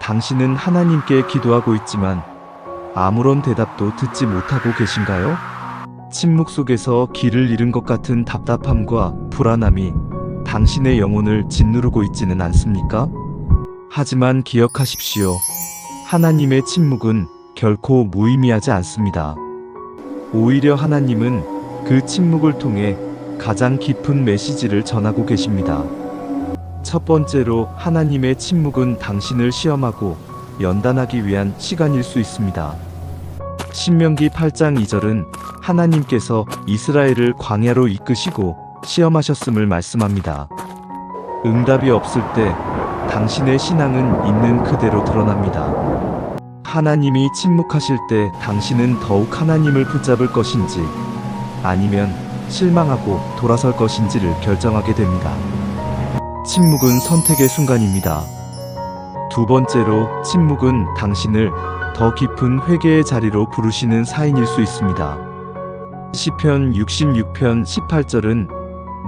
당신은 하나님께 기도하고 있지만 아무런 대답도 듣지 못하고 계신가요? 침묵 속에서 길을 잃은 것 같은 답답함과 불안함이 당신의 영혼을 짓누르고 있지는 않습니까? 하지만 기억하십시오. 하나님의 침묵은 결코 무의미하지 않습니다. 오히려 하나님은 그 침묵을 통해 가장 깊은 메시지를 전하고 계십니다. 첫 번째로, 하나님의 침묵은 당신을 시험하고 연단하기 위한 시간일 수 있습니다. 신명기 8장 2절은 하나님께서 이스라엘을 광야로 이끄시고 시험하셨음을 말씀합니다. 응답이 없을 때 당신의 신앙은 있는 그대로 드러납니다. 하나님이 침묵하실 때 당신은 더욱 하나님을 붙잡을 것인지 아니면 실망하고 돌아설 것인지를 결정하게 됩니다. 침묵은 선택의 순간입니다. 두 번째로, 침묵은 당신을 더 깊은 회개의 자리로 부르시는 사인일 수 있습니다. 시편 66편 18절은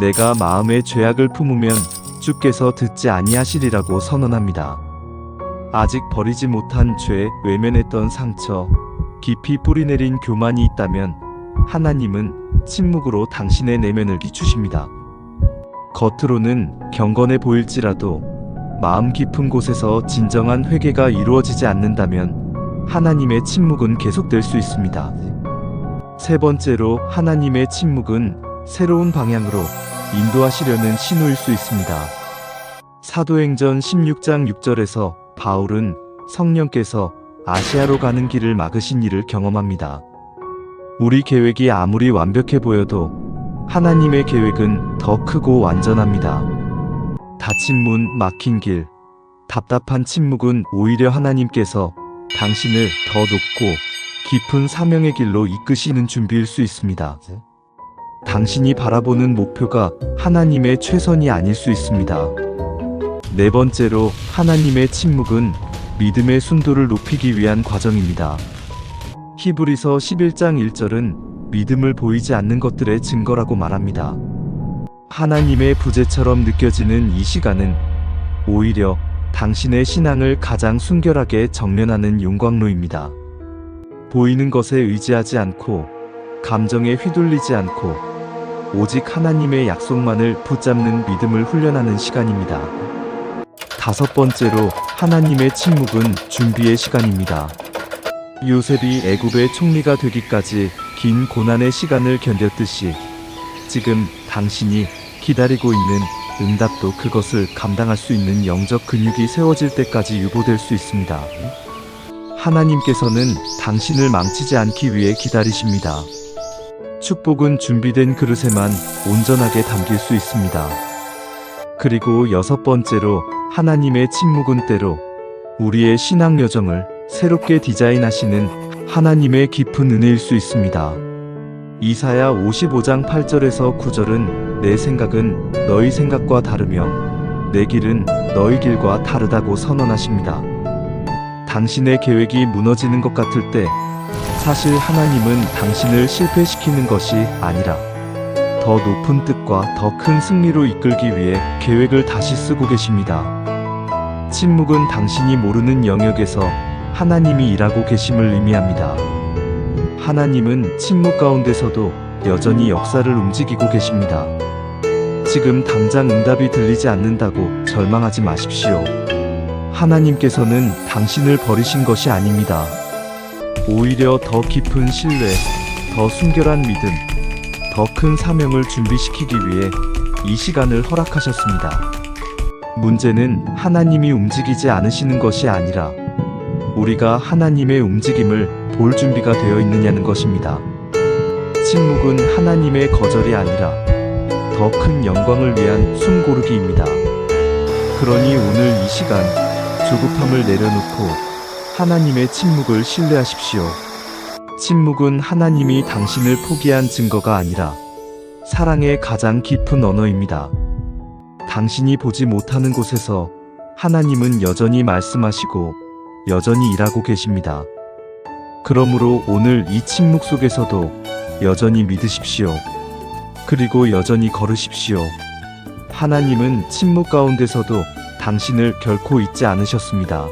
내가 마음에 죄악을 품으면 주께서 듣지 아니하시리라고 선언합니다. 아직 버리지 못한 죄, 외면했던 상처, 깊이 뿌리내린 교만이 있다면 하나님은 침묵으로 당신의 내면을 비추십니다. 겉으로는 경건해 보일지라도 마음 깊은 곳에서 진정한 회개가 이루어지지 않는다면 하나님의 침묵은 계속될 수 있습니다. 세 번째로, 하나님의 침묵은 새로운 방향으로 인도하시려는 신호일 수 있습니다. 사도행전 16장 6절에서 바울은 성령께서 아시아로 가는 길을 막으신 일을 경험합니다. 우리 계획이 아무리 완벽해 보여도 하나님의 계획은 더 크고 완전합니다. 닫힌 문, 막힌 길, 답답한 침묵은 오히려 하나님께서 당신을 더 높고 깊은 사명의 길로 이끄시는 준비일 수 있습니다. 당신이 바라보는 목표가 하나님의 최선이 아닐 수 있습니다. 네 번째로, 하나님의 침묵은 믿음의 순도를 높이기 위한 과정입니다. 히브리서 11장 1절은 믿음을 보이지 않는 것들의 증거라고 말합니다. 하나님의 부재처럼 느껴지는 이 시간은 오히려 당신의 신앙을 가장 순결하게 정면하는 용광로입니다. 보이는 것에 의지하지 않고 감정에 휘둘리지 않고 오직 하나님의 약속만을 붙잡는 믿음을 훈련하는 시간입니다. 다섯 번째로, 하나님의 침묵은 준비의 시간입니다. 요셉이 애굽의 총리가 되기까지 긴 고난의 시간을 견뎠듯이 지금 당신이 기다리고 있는 응답도 그것을 감당할 수 있는 영적 근육이 세워질 때까지 유보될 수 있습니다. 하나님께서는 당신을 망치지 않기 위해 기다리십니다. 축복은 준비된 그릇에만 온전하게 담길 수 있습니다. 그리고 여섯 번째로, 하나님의 침묵은 때로 우리의 신앙 여정을 새롭게 디자인하시는 하나님의 깊은 은혜일 수 있습니다. 이사야 55장 8절에서 9절은 내 생각은 너희 생각과 다르며 내 길은 너희 길과 다르다고 선언하십니다. 당신의 계획이 무너지는 것 같을 때 사실 하나님은 당신을 실패시키는 것이 아니라 더 높은 뜻과 더 큰 승리로 이끌기 위해 계획을 다시 쓰고 계십니다. 침묵은 당신이 모르는 영역에서 하나님이 일하고 계심을 의미합니다. 하나님은 침묵 가운데서도 여전히 역사를 움직이고 계십니다. 지금 당장 응답이 들리지 않는다고 절망하지 마십시오. 하나님께서는 당신을 버리신 것이 아닙니다. 오히려 더 깊은 신뢰, 더 순결한 믿음, 더 큰 사명을 준비시키기 위해 이 시간을 허락하셨습니다. 문제는 하나님이 움직이지 않으시는 것이 아니라 우리가 하나님의 움직임을 볼 준비가 되어 있느냐는 것입니다. 침묵은 하나님의 거절이 아니라 더 큰 영광을 위한 숨고르기입니다. 그러니 오늘 이 시간 조급함을 내려놓고 하나님의 침묵을 신뢰하십시오. 침묵은 하나님이 당신을 포기한 증거가 아니라 사랑의 가장 깊은 언어입니다. 당신이 보지 못하는 곳에서 하나님은 여전히 말씀하시고 여전히 일하고 계십니다. 그러므로 오늘 이 침묵 속에서도 여전히 믿으십시오. 그리고 여전히 걸으십시오. 하나님은 침묵 가운데서도 당신을 결코 잊지 않으셨습니다.